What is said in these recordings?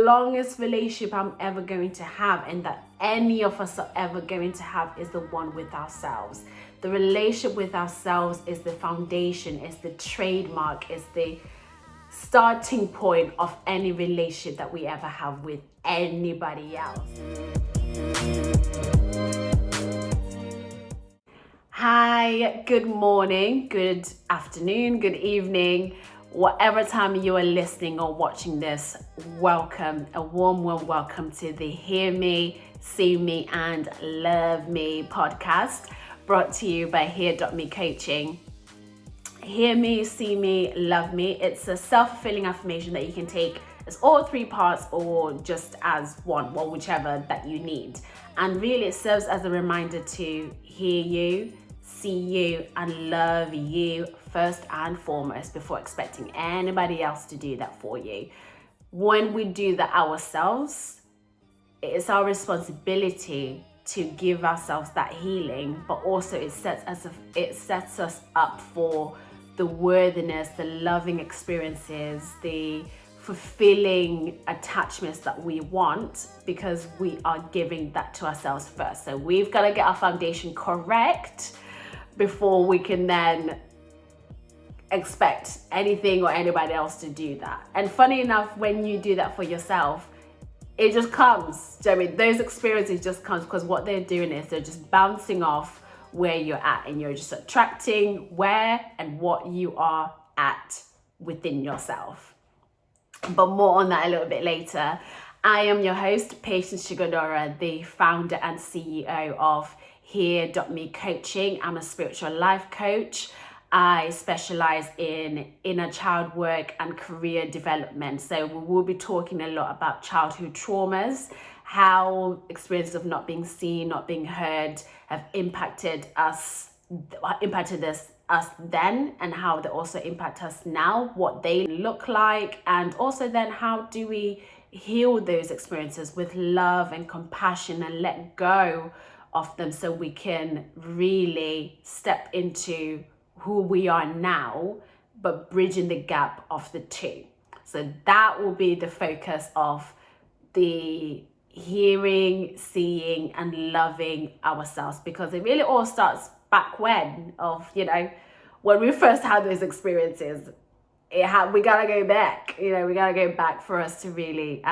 longest relationship I'm ever going to have, and that any of us are ever going to have, is the one with ourselves. The relationship with ourselves is the foundation, is the trademark, is the starting point of any relationship that we ever have with anybody else. Hi, good morning, good afternoon, good evening. Whatever time you are listening or watching this, welcome, a warm welcome to the Hear Me, See Me and Love Me podcast, brought to you by Here.me Coaching. Hear Me, See Me, Love Me. It's a self-fulfilling affirmation that you can take as all three parts or just as one, well, whichever that you need. And really it serves as a reminder to hear you, see you and love you first and foremost before expecting anybody else to do that for you. When we do that ourselves, it's our responsibility to give ourselves that healing, but also it sets us up for the worthiness, the loving experiences, the fulfilling attachments that we want, because we are giving that to ourselves first. So we've got to get our foundation correct before we can then expect anything or anybody else to do that. And funny enough, when you do that for yourself, it just comes. Do you know what I mean? Those experiences just comes because what they're doing is they're just bouncing off where you're at, and you're just attracting where and what you are at within yourself. But more on that a little bit later. I am your host, Patience Chigodora, the founder and CEO of Here.me Coaching. I'm a spiritual life coach. I specialize in inner child work and career development. So we will be talking a lot about childhood traumas, how experiences of not being seen, not being heard have impacted us then, and how they also impact us now, what they look like, and also then how do we heal those experiences with love and compassion and let go of them so we can really step into who we are now, but bridging the gap of the two. So that will be the focus of the hearing, seeing and loving ourselves, because it really all starts back when we first had those experiences. We gotta go back, we gotta go back for us to really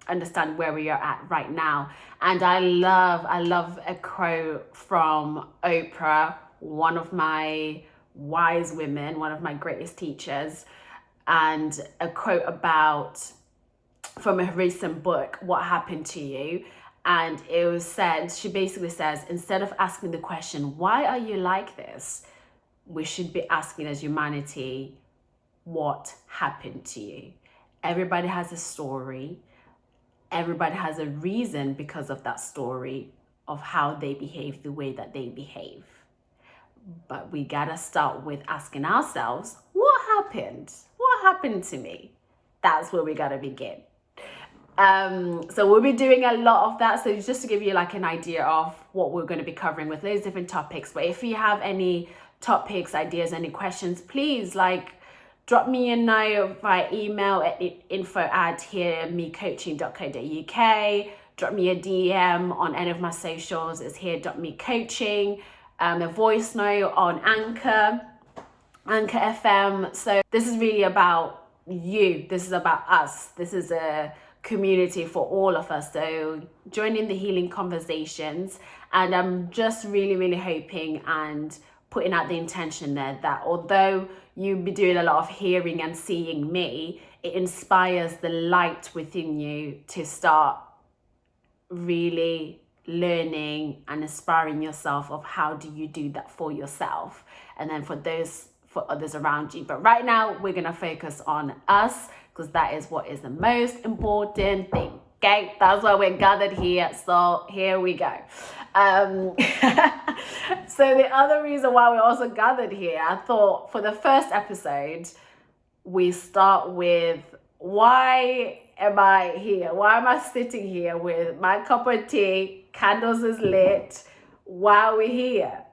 understand where we are at right now. And I love a quote from Oprah, one of my wise women, one of my greatest teachers, and a quote from a recent book, What Happened to You? And it was said, she basically says, instead of asking the question, why are you like this? We should be asking as humanity, what happened to you? Everybody has a story. Everybody has a reason because of that story of how they behave the way that they behave. But we gotta start with asking ourselves, what happened? What happened to me? That's where we gotta begin. So we'll be doing a lot of that. So just to give you like an idea of what we're going to be covering with those different topics. But if you have any topics, ideas, any questions, please drop me a note via email at info@hearmecoaching.co.uk. Drop me a DM on any of my socials. It's here.me coaching. A voice note on Anchor FM. So this is really about you. This is about us. This is a community for all of us. So join in the healing conversations. And I'm just really hoping and putting out the intention there that although you'll be doing a lot of hearing and seeing me, it inspires the light within you to start really learning and inspiring yourself of how do you do that for yourself, and then for others around you. But right now we're going to focus on us, because that is what is the most important thing. Okay, that's why we're gathered here. So here we go. So the other reason why we're also gathered here, I thought for the first episode, we start with, why am I here? Why am I sitting here with my cup of tea, candles is lit? Why are we here?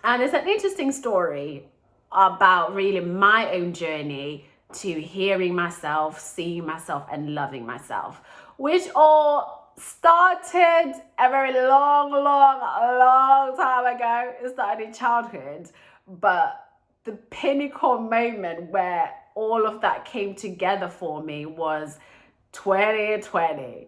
And it's an interesting story about really my own journey to hearing myself, seeing myself, and loving myself, which all started a very long time ago. It started in childhood, but the pinnacle moment where all of that came together for me was 2020.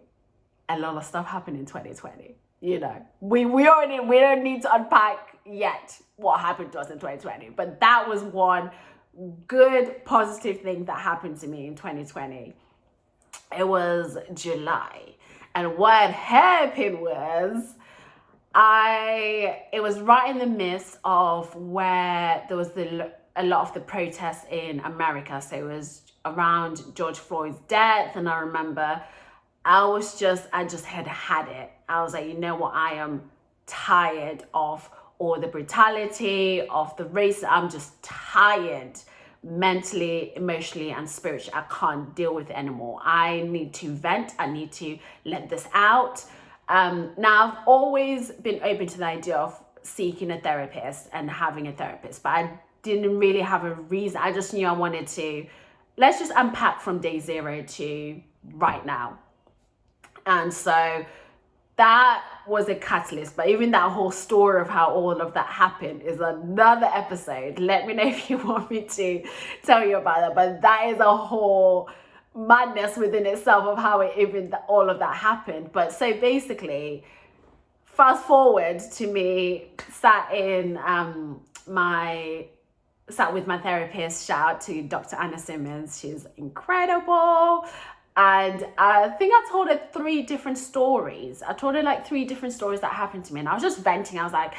A lot of stuff happened in 2020. You know, we don't need to unpack yet what happened to us in 2020, but that was one good positive thing that happened to me in 2020. It was July, and what happened was it was right in the midst of where there was a lot of the protests in America. So it was around George Floyd's death, and I remember I just had it. I was like, you know what? I am tired of all the brutality, of the race. I'm just tired mentally, emotionally, and spiritually. I can't deal with it anymore. I need to vent. I need to let this out. Now, I've always been open to the idea of seeking a therapist and having a therapist, but I didn't really have a reason. I just knew I wanted to, let's just unpack from day zero to right now. And so that was a catalyst. But even that whole story of how all of that happened is another episode. Let me know if you want me to tell you about that. But that is a whole madness within itself of how all of that happened. But so basically, fast forward to me sat with my therapist. Shout out to Dr. Anna Simmons. She's incredible. And I think I told her 3 different stories. I told her like 3 different stories that happened to me. And I was just venting. I was like,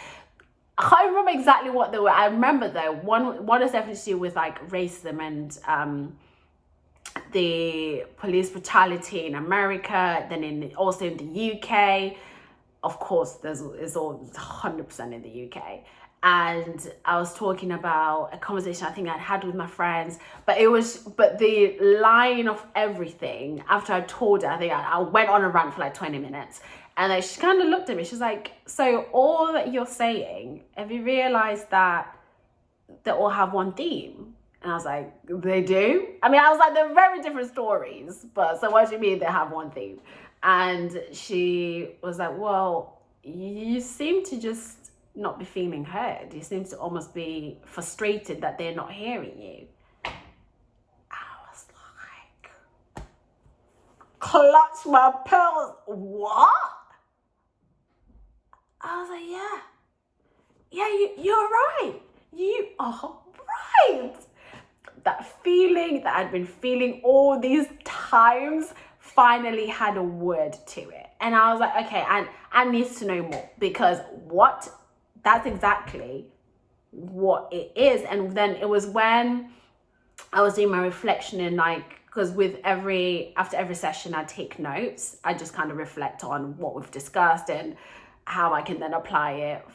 I can't remember exactly what they were. I remember though, one is definitely to do with like racism and the police brutality in America, then also in the UK. Of course, it's all 100% in the UK. And I was talking about a conversation I think I'd had with my friends, but the line of everything after I told her, I think I went on a rant for like 20 minutes, and then she kind of looked at me. She's like, so all that you're saying, have you realized that they all have one theme? And I was like, they do? I mean, I was like, they're very different stories, but so what do you mean they have one theme? And she was like, well, you seem to just not be feeling heard. You seem to almost be frustrated that they're not hearing you. I was like, clutch my pearls. What? I was like, yeah, you're right. You are right. That feeling that I'd been feeling all these times finally had a word to it. And I was like, okay, and I need to know more, because that's exactly what it is. And then it was when I was doing my reflection, and like, because after every session I take notes, I just kind of reflect on what we've discussed and how I can then apply it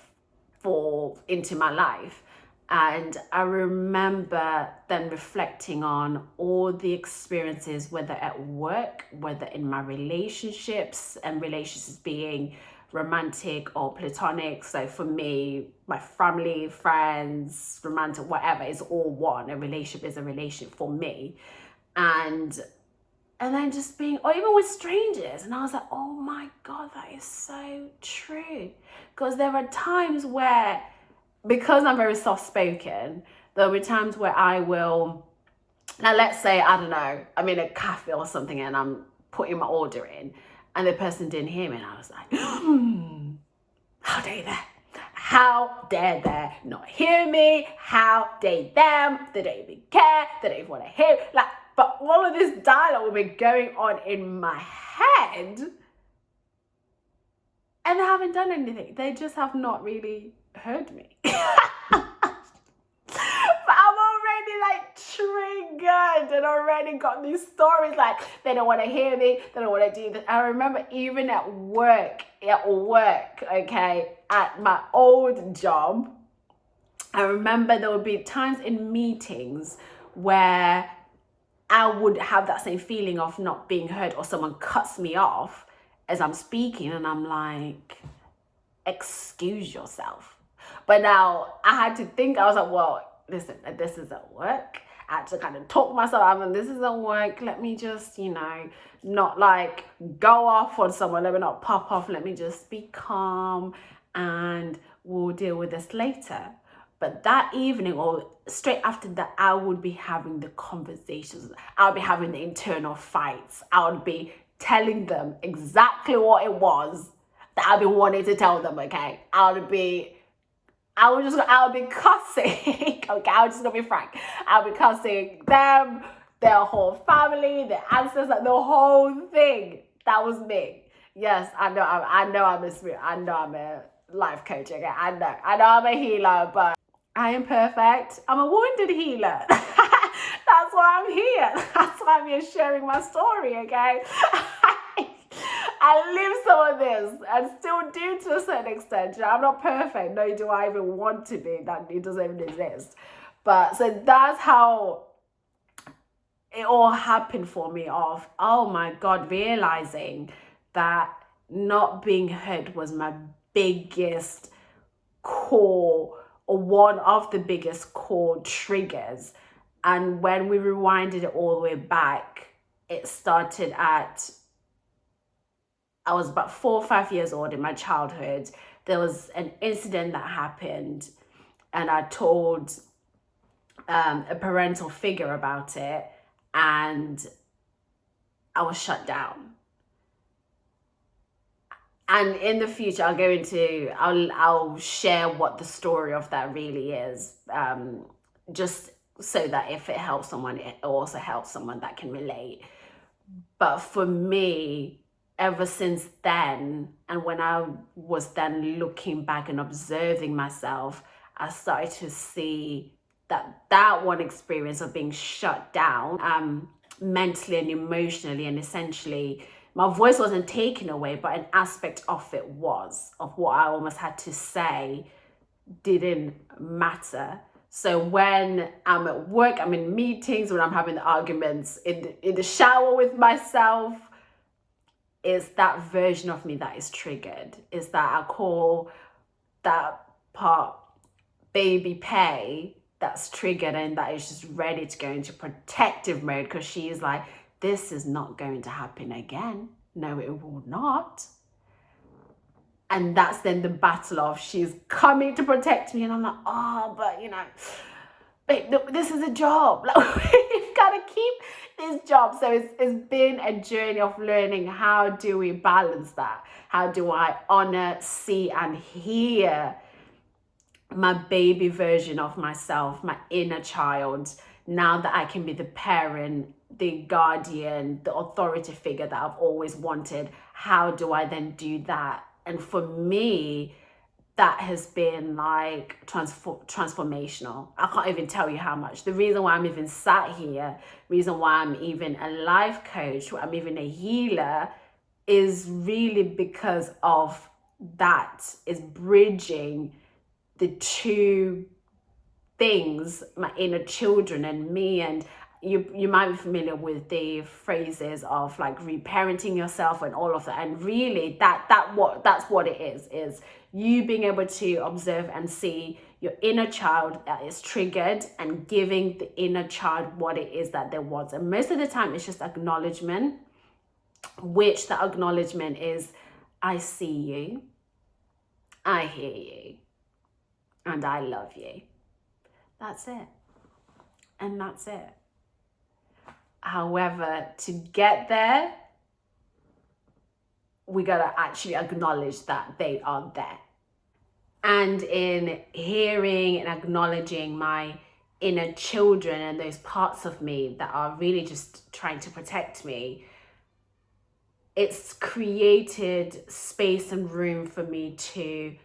into my life. And I remember then reflecting on all the experiences, whether at work, whether in my relationships, and relationships being romantic or platonic. So for me, my family, friends, romantic, whatever, is all one. A relationship is a relationship for me. And then just or even with strangers. And I was like, oh my God, that is so true. Because there are times where, because I'm very soft-spoken, there'll be times where I will, now let's say, I don't know, I'm in a cafe or something and I'm putting my order in, and the person didn't hear me, and I was like, how dare they? How dare they not hear me? How dare them? They don't even care. They don't even want to hear. Like, but all of this dialogue will be going on in my head, and they haven't done anything. They just have not really heard me. But I'm already like triggered and already got these stories like they don't want to hear me, they don't want to do this. I remember even at work, okay, at my old job, I remember there would be times in meetings where I would have that same feeling of not being heard, or someone cuts me off as I'm speaking, and I'm like, excuse yourself. But now I had to think, I was like, well, listen, this is at work. I had to kind of talk myself out, and this doesn't work. Let me just, not like go off on someone. Let me not pop off. Let me just be calm, and we'll deal with this later. But that evening or straight after that, I would be having the conversations. I would be having the internal fights. I would be telling them exactly what it was that I've been wanting to tell them, okay? I would be cussing. Okay, I was just gonna be frank. I'll be cussing them, their whole family, their ancestors, like the whole thing. That was me. Yes, I know I'm a life coach. Okay, I know I'm a healer, but I am perfect. I'm a wounded healer. That's why I'm here. That's why I'm here sharing my story. Okay. I live some of this and still do to a certain extent. I'm not perfect, nor do I even want to be. That it doesn't even exist. But so that's how it all happened for me of, oh my God, realizing that not being heard was my biggest core, or one of the biggest core triggers. And when we rewinded it all the way back, it started at, I was about 4 or 5 years old in my childhood. There was an incident that happened, and I told a parental figure about it, and I was shut down. And in the future, I'll share what the story of that really is, just so that if it helps someone, it also helps someone that can relate. But for me, ever since then, and when I was then looking back and observing myself, I started to see that one experience of being shut down, mentally and emotionally, and essentially my voice wasn't taken away, but an aspect of it was, of what I almost had to say didn't matter. So when I'm at work, I'm in meetings, when I'm having arguments in the shower with myself, is that version of me that is triggered. Is that I call that part baby Pay that's triggered, and that is just ready to go into protective mode, because she's like, this is not going to happen again. No, it will not. And that's then the battle of, she's coming to protect me, and I'm like, oh, but babe, this is a job. Like, we've got to keep this job. So it's been a journey of learning, how do we balance that? How do I honor, see, and hear my baby version of myself, my inner child, now that I can be the parent, the guardian, the authority figure that I've always wanted? How do I then do that? And for me, that has been like transformational. I can't even tell you how much. The reason why I'm even sat here, reason why I'm even a life coach, I'm even a healer, is really because of that. Is bridging the two things, my inner children and me. And you might be familiar with the phrases of like reparenting yourself and all of that. And really that's what it is you being able to observe and see your inner child that is triggered, and giving the inner child what it is that they want. And most of the time it's just acknowledgement, which the acknowledgement is, I see you, I hear you, and I love you. That's it. And that's it. However, to get there, we gotta actually acknowledge that they are there. And in hearing and acknowledging my inner children and those parts of me that are really just trying to protect me, it's created space and room for me to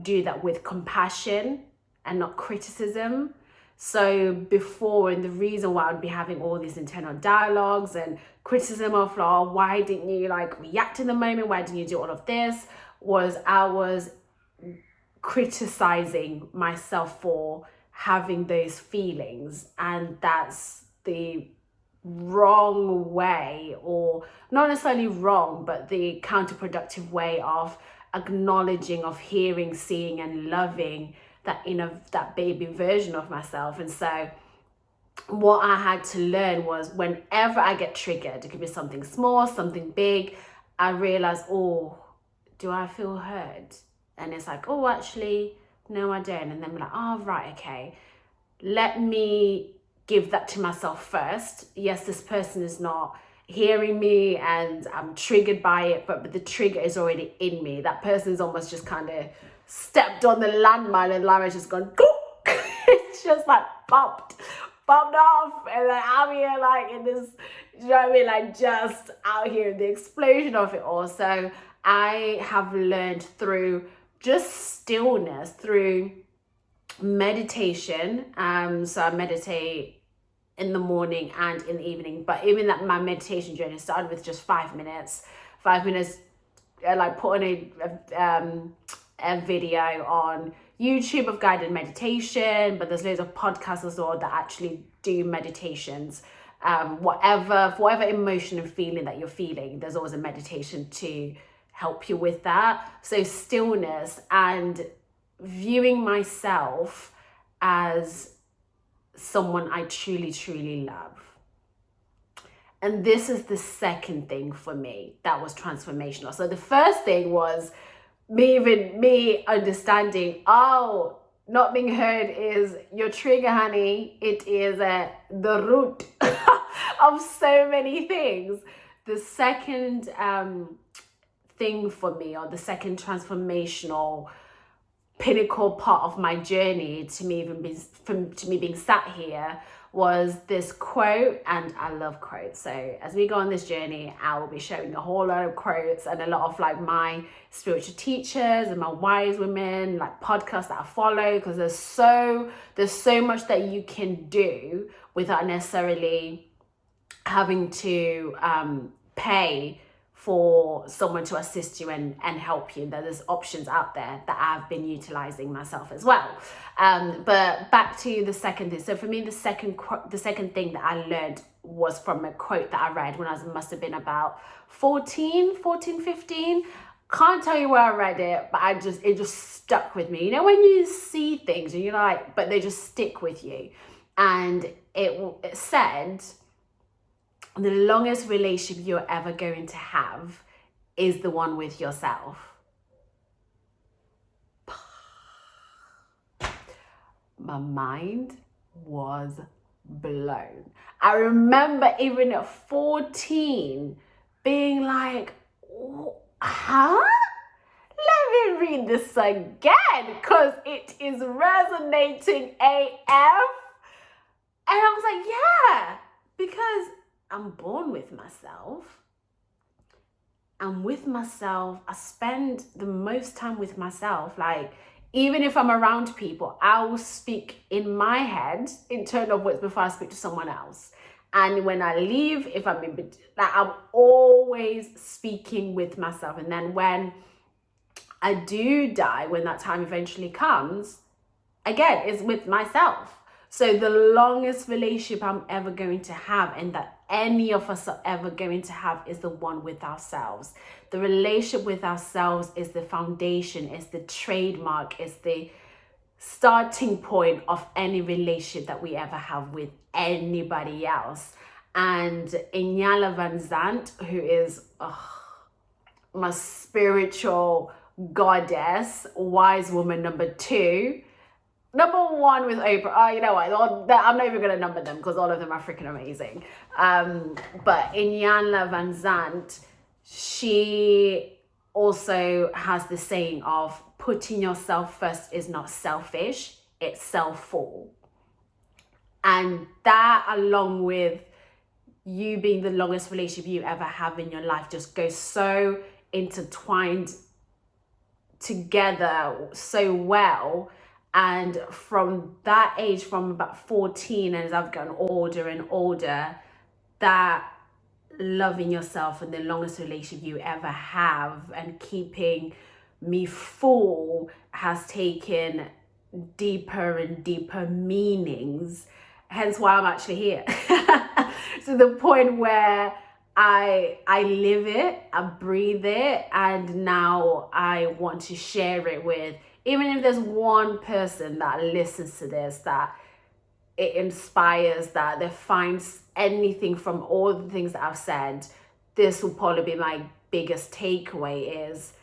do that with compassion and not criticism. So before, and the reason why I'd be having all these internal dialogues and criticism of, oh, why didn't you like react in the moment? Why didn't you do all of this? Was I was criticizing myself for having those feelings. And that's the wrong way, or not necessarily wrong, but the counterproductive way of acknowledging, of hearing, seeing, and loving that baby version of myself. And so what I had to learn was whenever I get triggered, it could be something small, something big, I realize, oh, do I feel heard? And it's like, oh, actually, no, I don't. And then I'm like, oh, right, okay. Let me give that to myself first. Yes, this person is not hearing me and I'm triggered by it, but the trigger is already in me. That person's almost just kind of stepped on the landmine and the landmine's just gone, it's just like popped off. And then I'm here like in this, you know what I mean? Like just out here in the explosion of it all. So I have learned through just stillness, through meditation. So I meditate in the morning and in the evening, but even that my meditation journey started with just 5 minutes. 5 minutes, like put on a video on YouTube of guided meditation, but there's loads of podcasts as well that actually do meditations. Whatever emotion and feeling that you're feeling, there's always a meditation to help you with that. So stillness and viewing myself as someone I truly, truly love. And this is the second thing for me that was transformational. So the first thing was me understanding, oh, not being heard is your trigger, honey. It is the root of so many things. The second thing for me, or the second transformational pinnacle part of my journey to me being sat here, was this quote. And I love quotes, so as we go on this journey, I will be sharing a whole lot of quotes and a lot of like my spiritual teachers and my wise women like podcasts that I follow, because there's so much that you can do without necessarily having to pay for someone to assist you and help you. There's options out there that I've been utilizing myself as well. But back to the second thing. So for me, the second thing that I learned was from a quote that I read when I must have been about 14, 15. Can't tell you where I read it, but it just stuck with me. You know, when you see things and you're like, but they just stick with you. And it said, the longest relationship you're ever going to have is the one with yourself. My mind was blown. I remember even at 14 being like, huh? Let me read this again, because it is resonating AF. And I was like, yeah, because I'm born with myself. I'm with myself. I spend the most time with myself. Like, even if I'm around people, I will speak in my head in tone of words before I speak to someone else. And when I leave, if I'm I'm always speaking with myself. And then when I do die, when that time eventually comes, again, it's with myself. So the longest relationship I'm ever going to have, and that any of us are ever going to have, is the one with ourselves. The relationship with ourselves is the foundation, is the trademark, is the starting point of any relationship that we ever have with anybody else. And Inyala Van Zant, who is my spiritual goddess, wise woman number 2, number 1 with Oprah. You know what? I'm not even going to number them because all of them are freaking amazing. But Inyana Van Zant, she also has the saying of putting yourself first is not selfish, it's self-full. And that, along with you being the longest relationship you ever have in your life, just goes so intertwined together so well. And from that age, from about 14, and as I've gotten older and older, that loving yourself and the longest relationship you ever have and keeping me full has taken deeper and deeper meanings. Hence why I'm actually here. To the point where I live it, I breathe it, and now I want to share it with, even if there's one person that listens to this that it inspires that, that finds anything from all the things that I've said, this will probably be my biggest takeaway is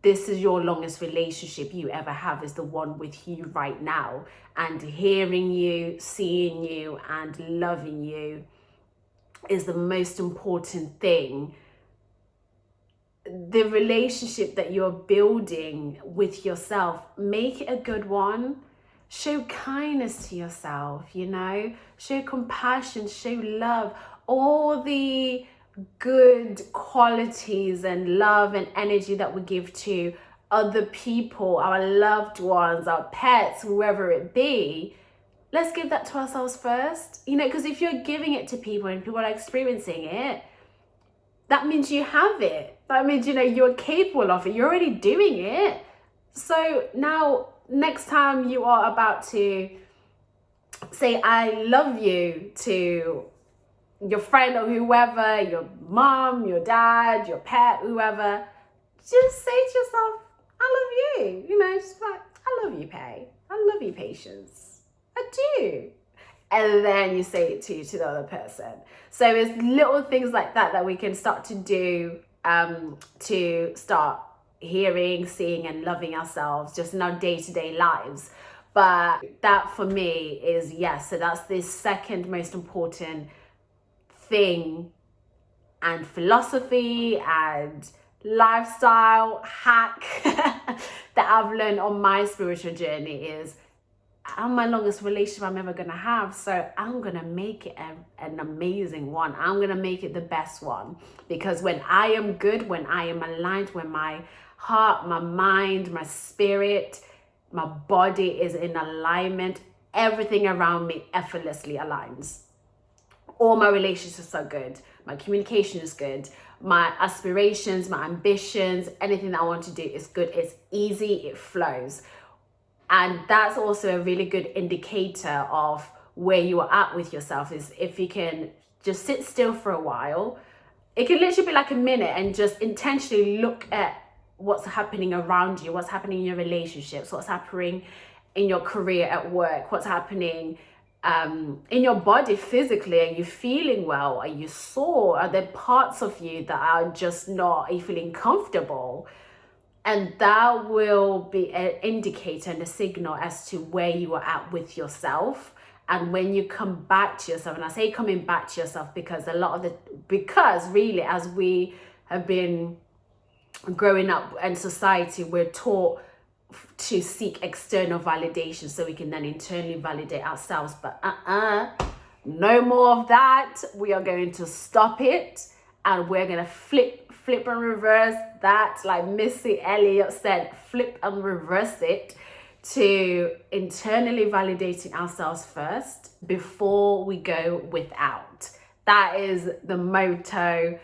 this is your longest relationship you ever have, is the one with you right now. And hearing you, seeing you, and loving you is the most important thing. The relationship that you're building with yourself, make it a good one. Show kindness to yourself, you know, show compassion, show love, all the good qualities and love and energy that we give to other people, our loved ones, our pets, whoever it be. Let's give that to ourselves first, you know, because if you're giving it to people and people are experiencing it, that means you have it. That means, you know, you're capable of it. You're already doing it. So now, next time you are about to say, I love you to your friend or whoever, your mom, your dad, your pet, whoever, just say to yourself, I love you. You know, just like, I love you, Pay. I love you, Patience. I do. And then you say it to the other person. So it's little things like that that we can start to do to start hearing, seeing, and loving ourselves just in our day-to-day lives. But that for me is, yes, so that's the second most important thing and philosophy and lifestyle hack that I've learned on my spiritual journey is, I'm my longest relationship I'm ever gonna have, so I'm gonna make it an amazing one. I'm gonna make it the best one, because when I am good, when I am aligned, when my heart, my mind, my spirit, my body is in alignment, everything around me effortlessly aligns. All my relationships are good, my communication is good, my aspirations, my ambitions, anything that I want to do is good, it's easy, it flows. And that's also a really good indicator of where you are at with yourself, is if you can just sit still for a while. It can literally be like a minute and just intentionally look at what's happening around you, what's happening in your relationships, what's happening in your career, at work, what's happening in your body physically. Are you feeling well? Are you sore? Are there parts of you that are just not, are you feeling comfortable? And that will be an indicator and a signal as to where you are at with yourself. And when you come back to yourself, and I say coming back to yourself because because really, as we have been growing up in society, we're taught to seek external validation so we can then internally validate ourselves. But no more of that. We are going to stop it, and we're going to flip and reverse that, like Missy Elliott said, flip and reverse it to internally validating ourselves first before we go without. That is the motto,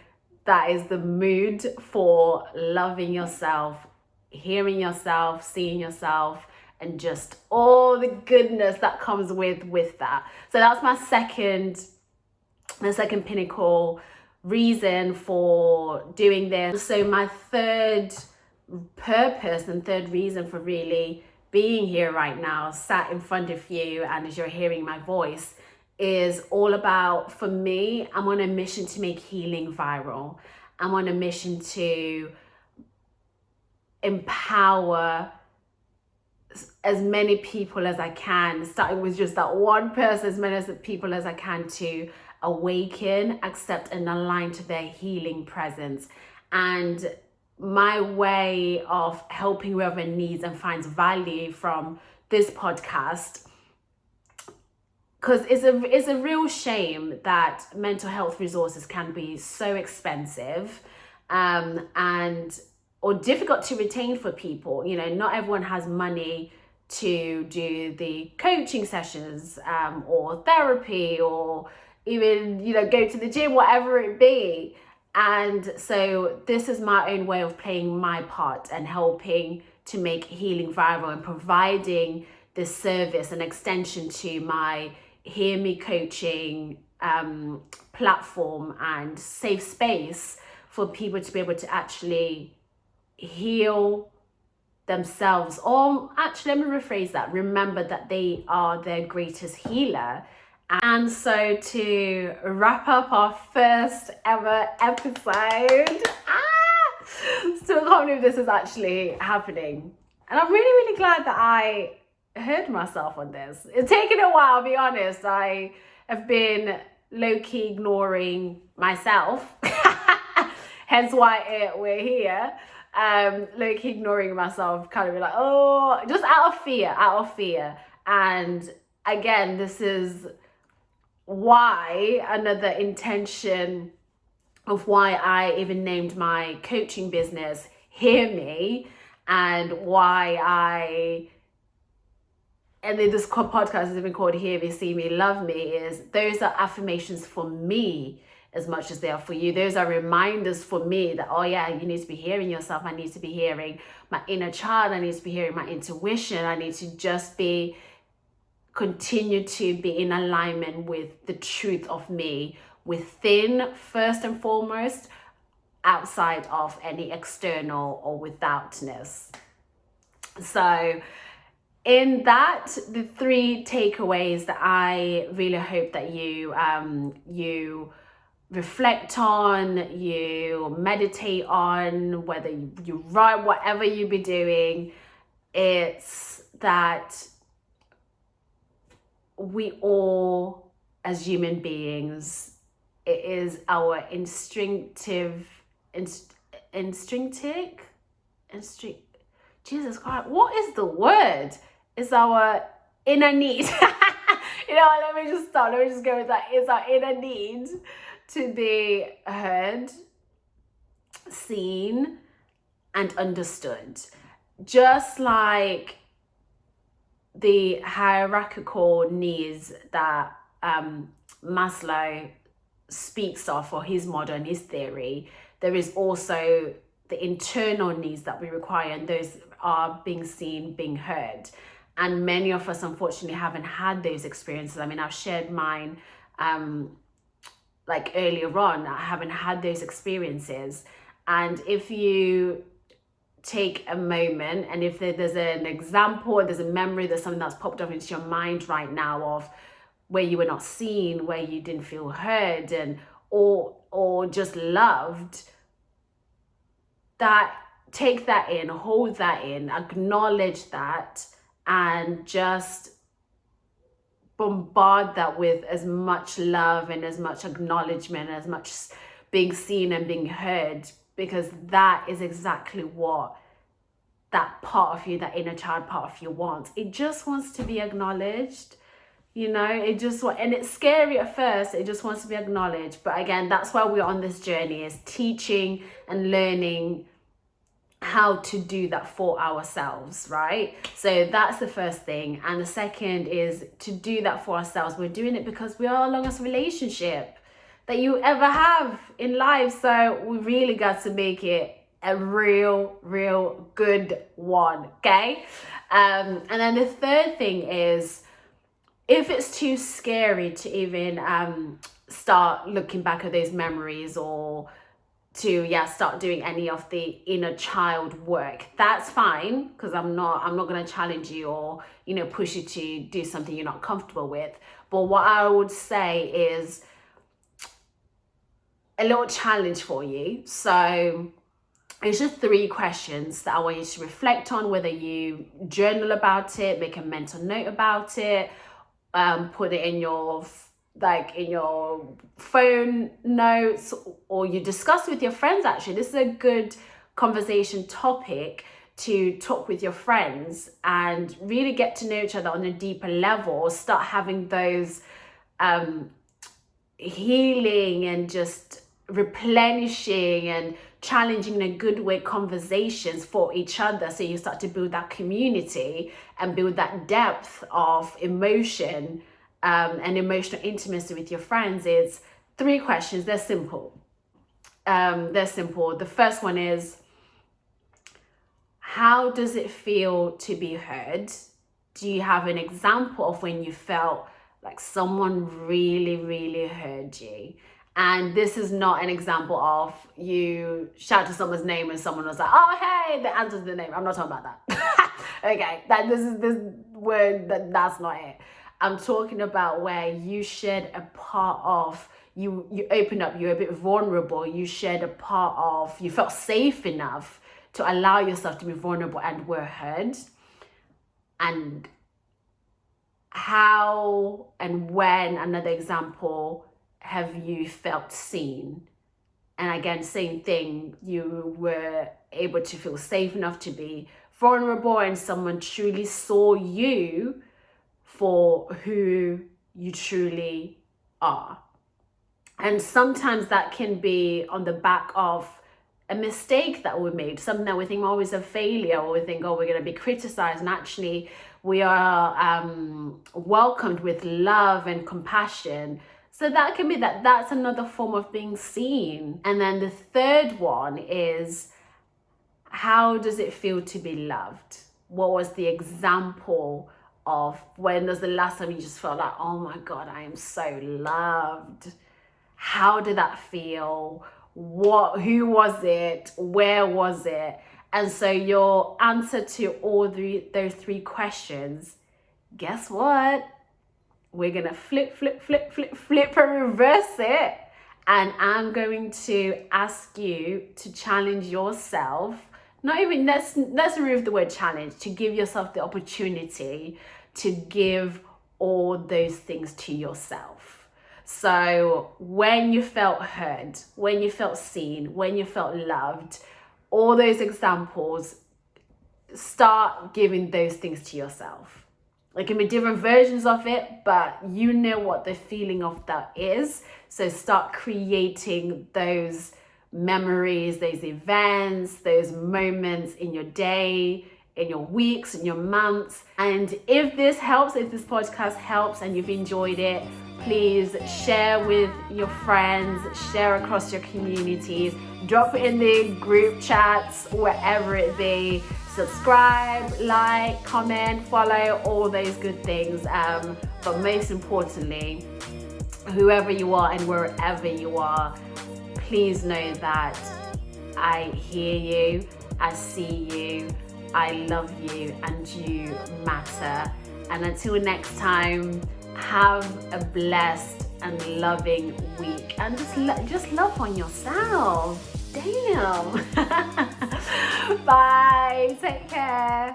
that is the mood for loving yourself, hearing yourself, seeing yourself, and just all the goodness that comes with that. So that's my second pinnacle reason for doing this. So my third purpose and third reason for really being here right now, sat in front of you, and as you're hearing my voice, is all about, for me, I'm on a mission to make healing viral. I'm on a mission to empower as many people as I can, starting with just that one person, as many people as I can, to awaken, accept, and align to their healing presence. And my way of helping whoever needs and finds value from this podcast, because it's a real shame that mental health resources can be so expensive or difficult to retain for people. You know, not everyone has money to do the coaching sessions or therapy, or even, you know, go to the gym, whatever it be. And so this is my own way of playing my part and helping to make healing viral and providing this service, an extension to my Hear Me coaching platform and safe space for people to be able to actually heal themselves, or actually, let me rephrase that, remember that they are their greatest healer. And so to wrap up our first ever episode, still can't believe this is actually happening. And I'm really, really glad that I heard myself on this. It's taken a while, I'll be honest. I have been low-key ignoring myself, hence why we're here. Low-key ignoring myself, kind of be like, oh, just out of fear. And again, this is why another intention of why I even named my coaching business Hear Me, and why and then this podcast has been called Hear Me, See Me, Love Me, is those are affirmations for me as much as they are for you. Those are reminders for me that, oh yeah, you need to be hearing yourself. I need to be hearing my inner child. I need to be hearing my intuition. I need to just continue to be in alignment with the truth of me, within first and foremost, outside of any external or withoutness. So in that, the 3 takeaways that I really hope that you reflect on, you meditate on, whether you write, whatever you be doing, it's that we all, as human beings, it is our Jesus Christ, what is the word? It's our inner need. You know what, let me just stop. Let me just go with that. It's our inner need to be heard, seen, and understood. Just like the hierarchical needs that Maslow speaks of for his model and his theory, there is also the internal needs that we require, and those are being seen, being heard. And many of us, unfortunately, haven't had those experiences. I mean, I've shared mine like earlier on. I haven't had those experiences. And if you take a moment, and if there's an example, there's a memory, there's something that's popped up into your mind right now of where you were not seen, where you didn't feel heard, and or just loved, that take that in, hold that in, acknowledge that, and just bombard that with as much love and as much acknowledgement, as much being seen and being heard, because that is exactly what that part of you, that inner child part of you wants. It just wants to be acknowledged, you know, and it's scary at first, it just wants to be acknowledged. But again, that's why we're on this journey, is teaching and learning how to do that for ourselves, right? So that's the first thing. And the second is to do that for ourselves. We're doing it because we are our longest relationship that you ever have in life. So we really got to make it a real good one, okay? And then the third thing is, if it's too scary to even start looking back at those memories, or to start doing any of the inner child work, that's fine, because I'm not going to challenge you or, you know, push you to do something you're not comfortable with. But what I would say is a little challenge for you. So it's just 3 questions that I want you to reflect on, whether you journal about it, make a mental note about it, put it in your phone notes, or you discuss with your friends. Actually, this is a good conversation topic to talk with your friends and really get to know each other on a deeper level. Start having those healing and just replenishing and challenging in a good way conversations for each other, so you start to build that community and build that depth of emotion and emotional intimacy with your friends. It's 3 questions. They're simple. The first one is, how does it feel to be heard? Do you have an example of when you felt like someone really heard you? And this is not an example of you shout to someone's name and someone was like, oh, hey, the answer's the name. I'm not talking about that. Okay, that's not it. I'm talking about where you shared a part of, you opened up, you're a bit vulnerable, you shared a part of, you felt safe enough to allow yourself to be vulnerable and were heard. And how and when, another example, have you felt seen? And again, same thing, you were able to feel safe enough to be vulnerable and someone truly saw you for who you truly are. And sometimes that can be on the back of a mistake that we made, something that we think always a failure, or we think, oh, we're going to be criticized, and actually we are welcomed with love and compassion. So that can be that's another form of being seen. And then the third one is, how does it feel to be loved? What was the example of when was the last time you just felt like, oh my God, I am so loved? How did that feel? Who was it? Where was it? And so your answer to all those three questions, guess what? We're gonna flip and reverse it. And I'm going to ask you to challenge yourself. Not even, let's remove the word challenge, to give yourself the opportunity to give all those things to yourself. So when you felt heard, when you felt seen, when you felt loved, all those examples, start giving those things to yourself. There can be different versions of it, but you know what the feeling of that is. So start creating those memories, those events, those moments in your day, in your weeks, in your months. And if this helps, if this podcast helps and you've enjoyed it, please share with your friends, share across your communities, drop it in the group chats, wherever it be. Subscribe, like, comment, follow, all those good things. But most importantly, whoever you are and wherever you are, please know that I hear you, I see you, I love you, and you matter. And until next time, have a blessed and loving week, and just love on yourself. Damn. Bye. Take care.